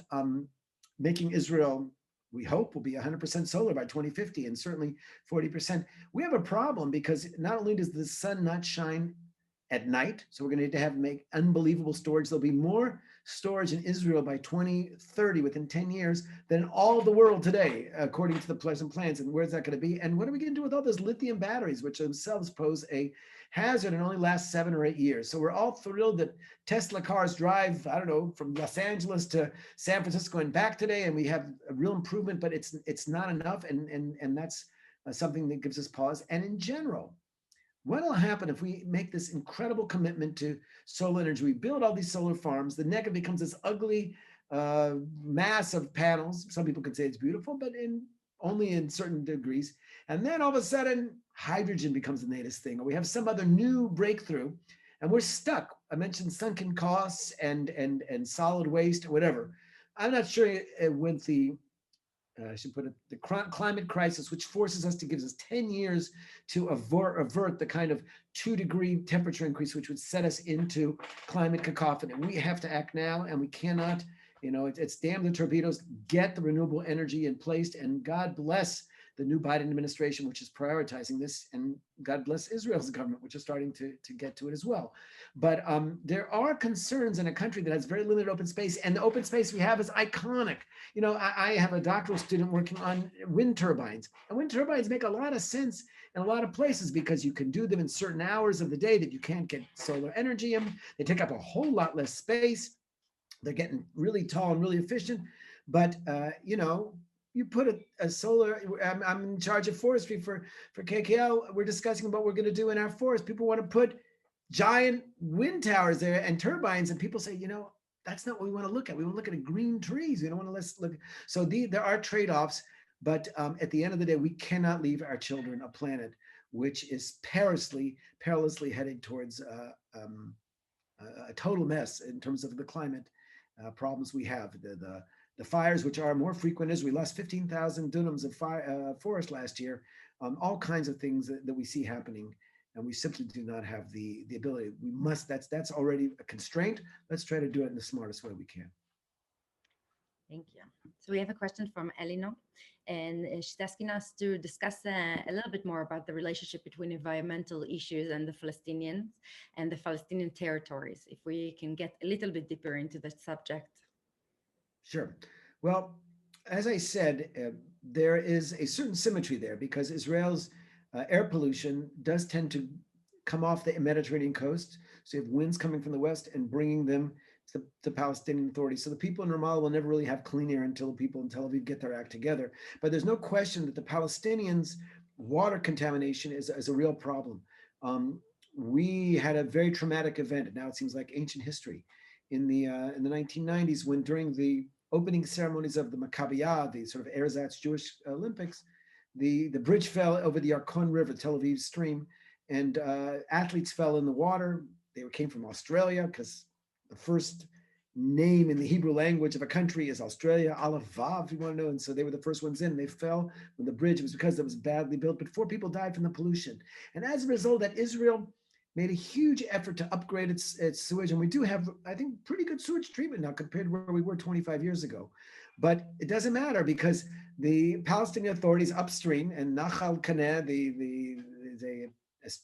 [SPEAKER 2] making Israel, we hope, will be 100% solar by 2050, and certainly 40%, we have a problem, because not only does the sun not shine at night, so we're going to make unbelievable storage. There'll be more storage in Israel by 2030, within 10 years, than all of the world today, according to the present plans. And where's that going to be? And what are we going to do with all those lithium batteries, which themselves pose a hazard and only last 7 or 8 years? So we're all thrilled that Tesla cars drive, I don't know, from Los Angeles to San Francisco and back today, and we have a real improvement, but it's not enough, and that's something that gives us pause. And in general, what will happen if we make this incredible commitment to solar energy? We build all these solar farms. The Negev becomes this ugly mass of panels. Some people could say it's beautiful, but only in certain degrees. And then all of a sudden, hydrogen becomes the latest thing, or we have some other new breakthrough, and we're stuck. I mentioned sunken costs and solid waste or whatever. I'm not sure with the I should put it, the climate crisis, which forces us to give us 10 years to avert the kind of 2-degree temperature increase, which would set us into climate cacophony. We have to act now, and we cannot, it's damn the torpedoes, get the renewable energy in place, and God bless the new Biden administration, which is prioritizing this, and God bless Israel's government, which is starting to get to it as well. But there are concerns in a country that has very limited open space, and the open space we have is iconic. I have a doctoral student working on wind turbines, and wind turbines make a lot of sense in a lot of places because you can do them in certain hours of the day that you can't get solar energy in. They take up a whole lot less space. They're getting really tall and really efficient, but you put a solar. I'm in charge of forestry for KKL. We're discussing what we're going to do in our forest. People want to put giant wind towers there and turbines, and people say, that's not what we want to look at. We want to look at green trees. We don't want to let's look. So there are trade-offs, but at the end of the day, we cannot leave our children a planet which is perilously headed towards a total mess in terms of the climate problems we have. The fires, which are more frequent, as we lost 15,000 dunams of forest last year. All kinds of things that we see happening, and we simply do not have the ability. We must. That's already a constraint. Let's try to do it in the smartest way we can.
[SPEAKER 1] Thank you. So we have a question from Elinor, and she's asking us to discuss a little bit more about the relationship between environmental issues and the Palestinians and the Palestinian territories, if we can get a little bit deeper into the subject.
[SPEAKER 2] Sure. Well, as I said, there is a certain symmetry there because Israel's air pollution does tend to come off the Mediterranean coast. So you have winds coming from the west and bringing them to the Palestinian Authority. So the people in Ramallah will never really have clean air until the people in Tel Aviv get their act together. But there's no question that the Palestinians' water contamination is a real problem. We had a very traumatic event, and now it seems like ancient history, in the 1990s when during the opening ceremonies of the Maccabiyah, the sort of ersatz Jewish Olympics, the bridge fell over the Yarkon River, Tel Aviv stream, and athletes fell in the water. They came from Australia because the first name in the Hebrew language of a country is Australia, Aleph Vav, if you want to know. And so they were the first ones in. They fell when the bridge, it was because it was badly built, but 4 people died from the pollution. And as a result, that Israel made a huge effort to upgrade its sewage. And we do have, I think, pretty good sewage treatment now compared to where we were 25 years ago. But it doesn't matter because the Palestinian authorities upstream and Nachal Kaneh, the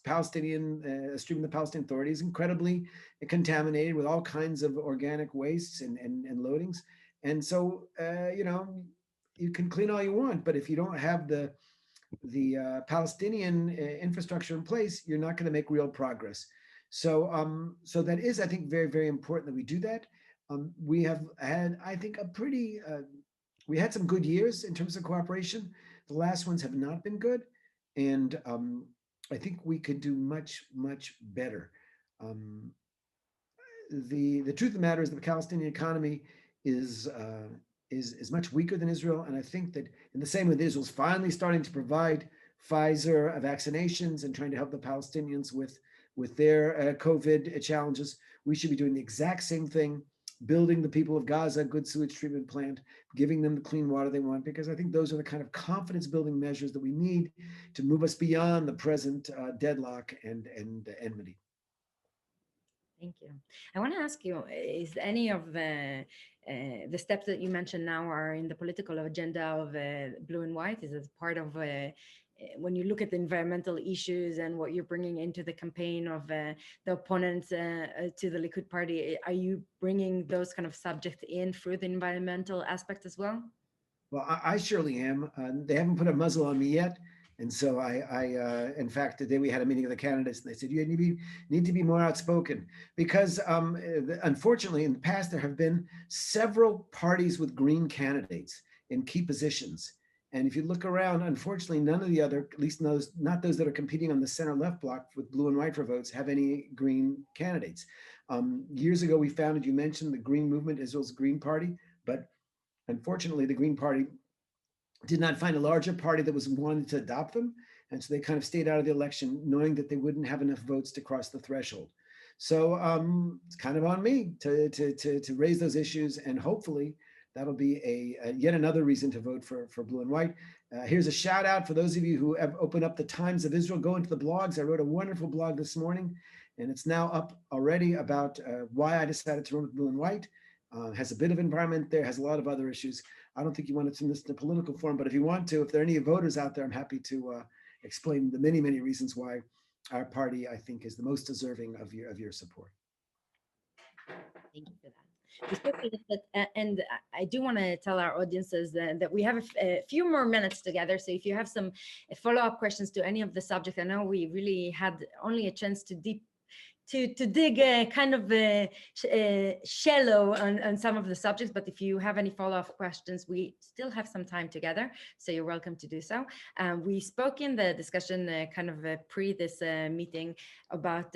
[SPEAKER 2] Palestinian stream of the Palestinian Authority is incredibly contaminated with all kinds of organic wastes and loadings. And so, you can clean all you want, but if you don't have the Palestinian infrastructure in place, you're not going to make real progress. So that is, I think, very, very important that we do that. We have had, I think, we had some good years in terms of cooperation. The last ones have not been good. And I think we could do much, much better. The truth of the matter is that the Palestinian economy is much weaker than Israel. And I think that in the same way that Israel's finally starting to provide Pfizer vaccinations and trying to help the Palestinians with their COVID challenges, we should be doing the exact same thing, building the people of Gaza a good sewage treatment plant, giving them the clean water they want, because I think those are the kind of confidence building measures that we need to move us beyond the present deadlock and enmity.
[SPEAKER 1] Thank you. I want to ask you, is any of the steps that you mentioned now are in the political agenda of Blue and White? Is it part of when you look at the environmental issues and what you're bringing into the campaign of the opponents to the Likud party, are you bringing those kind of subjects in through the environmental aspect as well?
[SPEAKER 2] Well, I surely am. They haven't put a muzzle on me yet. And so in fact, today we had a meeting of the candidates and they said, you need to be more outspoken because unfortunately in the past, there have been several parties with green candidates in key positions. And if you look around, unfortunately, none of the other, at least not those that are competing on the center left block with blue and white for votes, have any green candidates. Years ago, we founded, you mentioned the Green Movement, Israel's Green Party, but unfortunately, the Green Party did not find a larger party that was wanting to adopt them. And so they kind of stayed out of the election, knowing that they wouldn't have enough votes to cross the threshold. So it's kind of on me to raise those issues, and hopefully that'll be a yet another reason to vote for blue and white. Here's a shout out for those of you who have opened up the Times of Israel. Go into the blogs. I wrote a wonderful blog this morning, and it's now up already about why I decided to run with blue and white. Has a bit of environment there, has a lot of other issues. I don't think you want to turn this into political form, but if you want to, if there are any voters out there, I'm happy to explain the many, many reasons why our party, I think, is the most deserving of your support.
[SPEAKER 1] Thank you for that. We spoke a little bit, and I do want to tell our audiences that we have a few more minutes together. So if you have some follow-up questions to any of the subject, I know we really had only a chance to dig kind of shallow on some of the subjects, but if you have any follow-up questions, we still have some time together, so you're welcome to do so. We spoke in the discussion kind of pre this meeting about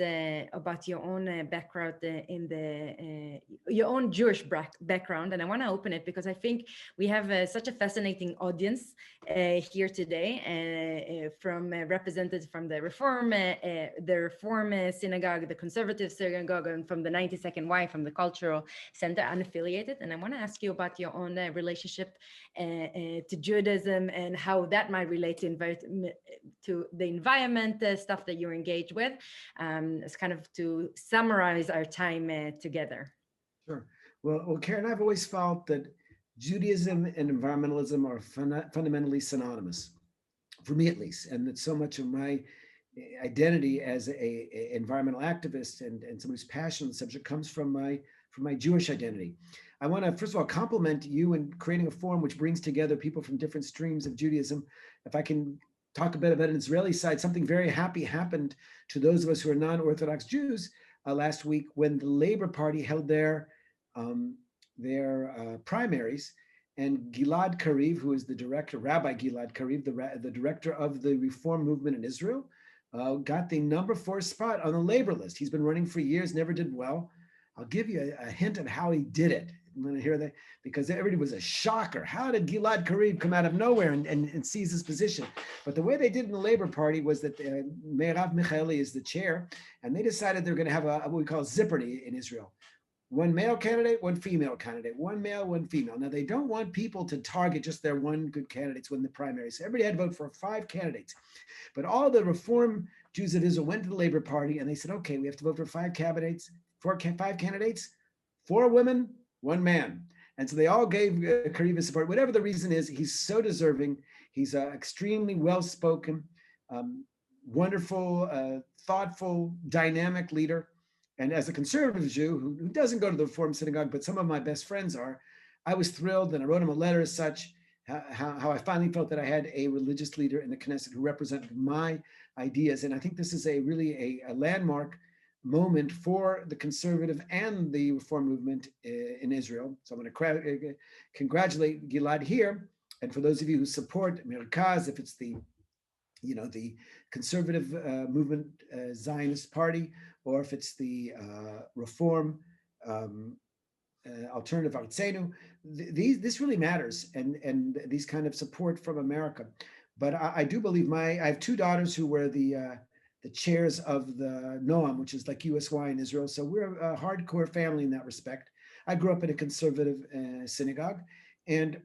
[SPEAKER 1] your own background in the your own Jewish background, and I want to open it because I think we have such a fascinating audience here today, from represented from the Reform Synagogue, the Conservative Synagogue, and from the 92nd Y, from the Cultural Center, unaffiliated. And I want to ask you about your own relationship to Judaism and how that might relate to the environment stuff that you're engaged with, as kind of to summarize our time together.
[SPEAKER 2] Sure. Well, Karen, I've always felt that Judaism and environmentalism are fundamentally synonymous, for me at least, and that so much of my identity as a environmental activist and someone who's passionate on the subject comes from my Jewish identity. I want to first of all compliment you in creating a forum which brings together people from different streams of Judaism. If I can talk a bit about an Israeli side, something very happy happened to those of us who are non-Orthodox Jews last week when the Labor Party held their primaries, and Gilad Kariv, who is the director, Rabbi Gilad Kariv, the director of the Reform movement in Israel, got the number 4 spot on the labor list. He's been running for years, never did well. I'll give you a hint of how he did it. I'm going to hear that because everybody was a shocker. How did Gilad Kariv come out of nowhere and seize this position? But the way they did in the Labor Party was that Merav Michaeli is the chair, and they decided they're going to have what we call Zipperty in Israel. One male candidate, one female candidate, one male, one female. Now, they don't want people to target just their one good candidates win the primary. So everybody had to vote for 5 candidates. But all the Reform Jews of Israel went to the Labor Party and they said, okay, we have to vote for 5 candidates, 5 candidates, 4 women, 1 man. And so they all gave Kariv support. Whatever the reason is, he's so deserving. He's extremely well-spoken, wonderful, thoughtful, dynamic leader. And as a conservative Jew who doesn't go to the Reform Synagogue, but some of my best friends are, I was thrilled, and I wrote him a letter as such, how I finally felt that I had a religious leader in the Knesset who represented my ideas. And I think this is a landmark moment for the conservative and the Reform movement in Israel. So I'm going to congratulate Gilad here. And for those of you who support Merkaz, if it's the conservative movement Zionist party, or if it's the Reform Alternative Artsenu, this really matters, and these kind of support from America. But I do believe I have 2 daughters who were the chairs of the Noam, which is like USY in Israel. So we're a hardcore family in that respect. I grew up in a conservative synagogue, and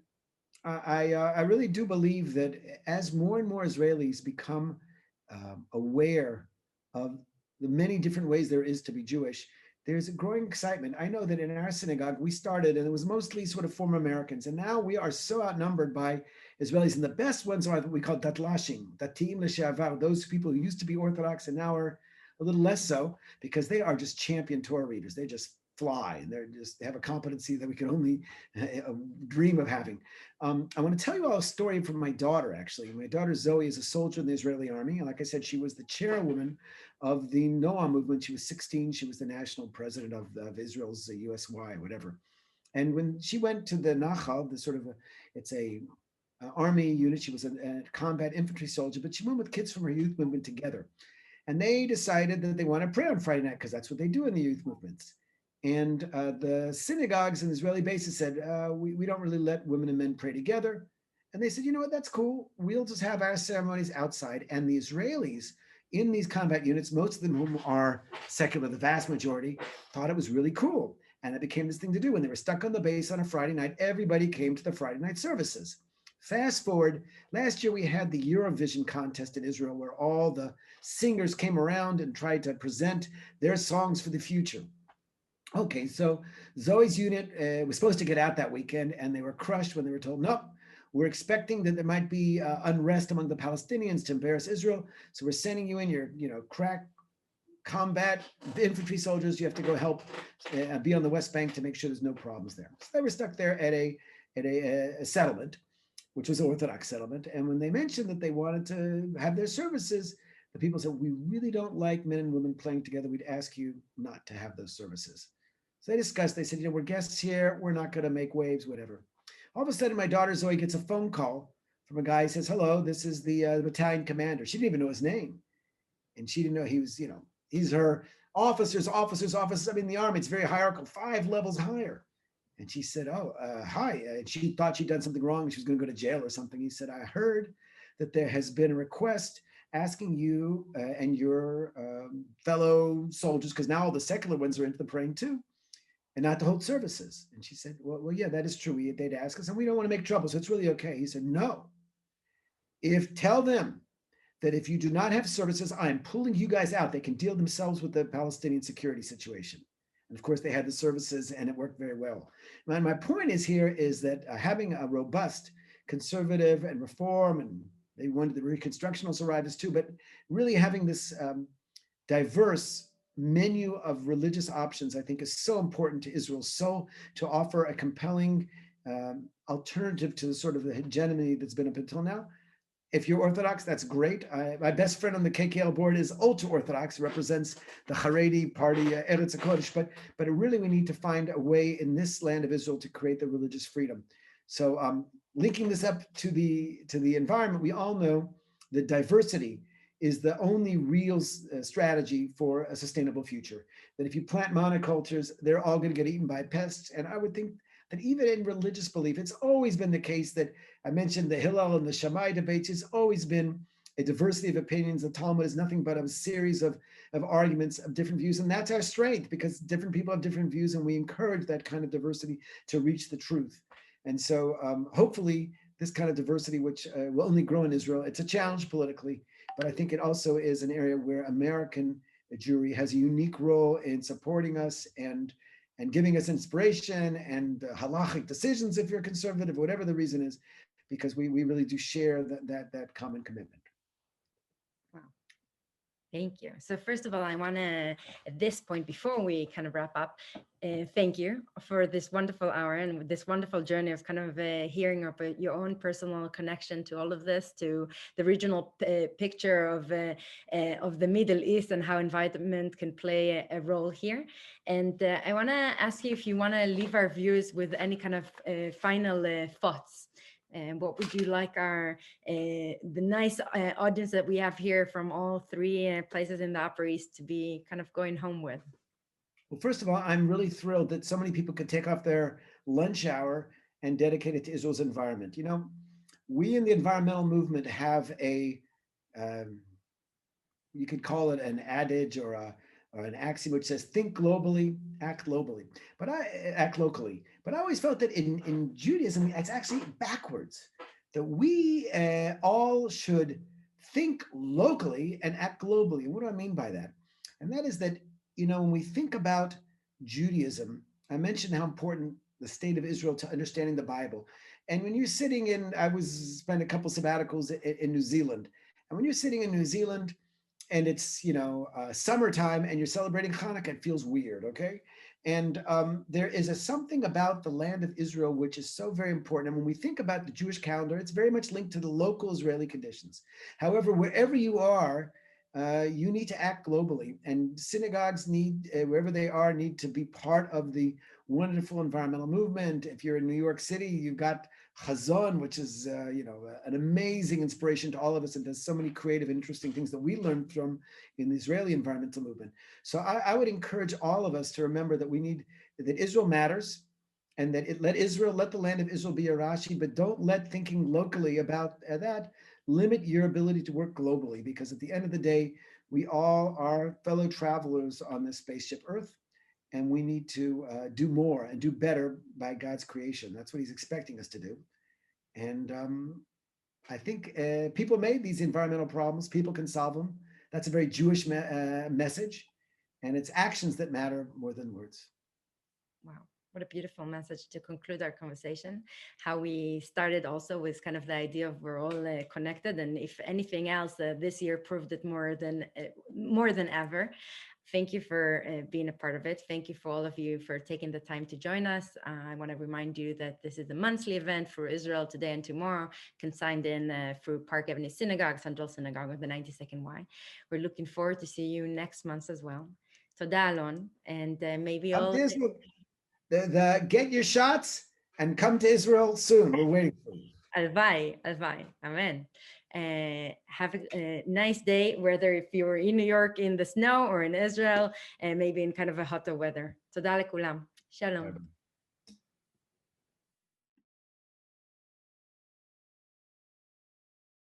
[SPEAKER 2] I really do believe that as more and more Israelis become aware of the many different ways there is to be Jewish, there's a growing excitement. I know that in our synagogue, we started, and it was mostly sort of former Americans, and now we are so outnumbered by Israelis, and the best ones are what we call datlashim, datim l'shavar, those people who used to be Orthodox and now are a little less so, because they are just champion Torah readers. They just fly. They have a competency that we can only dream of having. I want to tell you all a story from my daughter, actually. My daughter Zoe is a soldier in the Israeli army. And like I said, she was the chairwoman of the Noam movement. She was 16. She was the national president of Israel's USY, whatever. And when she went to the Nachal, it's a army unit. She was a combat infantry soldier, but she went with kids from her youth movement together. And they decided that they want to pray on Friday night because that's what they do in the youth movements. And the synagogues and Israeli bases said, we don't really let women and men pray together. And they said, you know what, that's cool. We'll just have our ceremonies outside. And the Israelis in these combat units, most of them whom are secular, the vast majority, thought it was really cool. And it became this thing to do. When they were stuck on the base on a Friday night, everybody came to the Friday night services. Fast forward, last year we had the Eurovision contest in Israel where all the singers came around and tried to present their songs for the future. Okay, so Zoe's unit was supposed to get out that weekend, and they were crushed when they were told, nope, we're expecting that there might be unrest among the Palestinians to embarrass Israel. So we're sending you in your, crack combat infantry soldiers. You have to go help be on the West Bank to make sure there's no problems there. So they were stuck there at a settlement, which was an Orthodox settlement. And when they mentioned that they wanted to have their services, the people said, we really don't like men and women playing together. We'd ask you not to have those services. So they discussed, they said, we're guests here. We're not going to make waves, whatever. All of a sudden, my daughter Zoe gets a phone call from a guy who says, hello, this is the battalion commander. She didn't even know his name. And she didn't know he was, he's her officers. I mean, the army, it's very hierarchical, 5 levels higher. And she said, oh, hi. And she thought she'd done something wrong. She was going to go to jail or something. He said, I heard that there has been a request asking you and your fellow soldiers, because now all the secular ones are into the praying too, and not to hold services. And she said, well, yeah, that is true. They'd ask us, and we don't want to make trouble, so it's really okay. He said, no. Tell them that if you do not have services, I am pulling you guys out. They can deal themselves with the Palestinian security situation. And of course, they had the services, and it worked very well. And my point is here is that having a robust conservative and reform, and they wanted the Reconstruction also arrived as too, but really having this diverse menu of religious options, I think, is so important to Israel, so to offer a compelling alternative to the sort of the hegemony that's been up until now. If you're Orthodox, that's great. My best friend on the KKL board is ultra-Orthodox, represents the Haredi party, Eretz HaKodesh, but really we need to find a way in this land of Israel to create the religious freedom. So linking this up to the environment, we all know that diversity is the only real strategy for a sustainable future. That if you plant monocultures, they're all going to get eaten by pests. And I would think that even in religious belief, it's always been the case that I mentioned the Hillel and the Shammai debates. It's always been a diversity of opinions. The Talmud is nothing but a series of arguments of different views. And that's our strength, because different people have different views, and we encourage that kind of diversity to reach the truth. And so hopefully this kind of diversity, which will only grow in Israel, it's a challenge politically, but I think it also is an area where American Jewry has a unique role in supporting us and giving us inspiration and halachic decisions if you're conservative, whatever the reason is, because we really do share that common commitment.
[SPEAKER 1] Wow. Thank you. So first of all, I want to, at this point, before we kind of wrap up, thank you for this wonderful hour and this wonderful journey of kind of hearing about your own personal connection to all of this, to the regional picture of the Middle East and how environment can play a role here. And I want to ask you if you want to leave our viewers with any kind of final thoughts. And what would you like our the nice audience that we have here from all 3 places in the Upper East to be kind of going home with?
[SPEAKER 2] Well, first of all, I'm really thrilled that so many people could take off their lunch hour and dedicate it to Israel's environment. We in the environmental movement have you could call it an adage or an axiom which says, think globally, act globally, but act locally. But I always felt that in Judaism, it's actually backwards, that we all should think locally and act globally. What do I mean by that? And that is that, when we think about Judaism, I mentioned how important the state of Israel to understanding the Bible. And when you're sitting spent a couple sabbaticals in New Zealand. And when you're sitting in New Zealand, and it's summertime and you're celebrating Hanukkah, it feels weird, okay? And there is something about the land of Israel which is so very important. And when we think about the Jewish calendar, it's very much linked to the local Israeli conditions. However, wherever you are, you need to act globally, and synagogues need, wherever they are, need to be part of the wonderful environmental movement. If you're in New York City, you've got Chazon, which is an amazing inspiration to all of us, and does so many creative, interesting things that we learned from in the Israeli environmental movement. So I would encourage all of us to remember that Israel matters, and that let the land of Israel be a Rashi, but don't let thinking locally about that limit your ability to work globally, because at the end of the day, We all are fellow travelers on this spaceship Earth, and we need to do more and do better by God's creation. That's what He's expecting us to do. And I think people made these environmental problems. People can solve them. That's a very Jewish message, and it's actions that matter more than words.
[SPEAKER 1] Wow, what a beautiful message to conclude our conversation. How we started also with kind of the idea of we're all connected, and if anything else, this year proved it more than ever. Thank you for being a part of it. Thank you for all of you for taking the time to join us. I want to remind you that this is a monthly event for Israel today and tomorrow. You can sign in through Park Avenue Synagogue, Central Synagogue, or the 92nd Y. We're looking forward to see you next month as well. Toda Alon, and maybe
[SPEAKER 2] Come to
[SPEAKER 1] all.
[SPEAKER 2] Israel. Get your shots and come to Israel soon. We're waiting for you.
[SPEAKER 1] Alvai, Alvai, Amen. Have a nice day, whether if you're in New York in the snow or in Israel, and maybe in kind of a hotter weather. Toda lekulam. Shalom.
[SPEAKER 2] Bye-bye.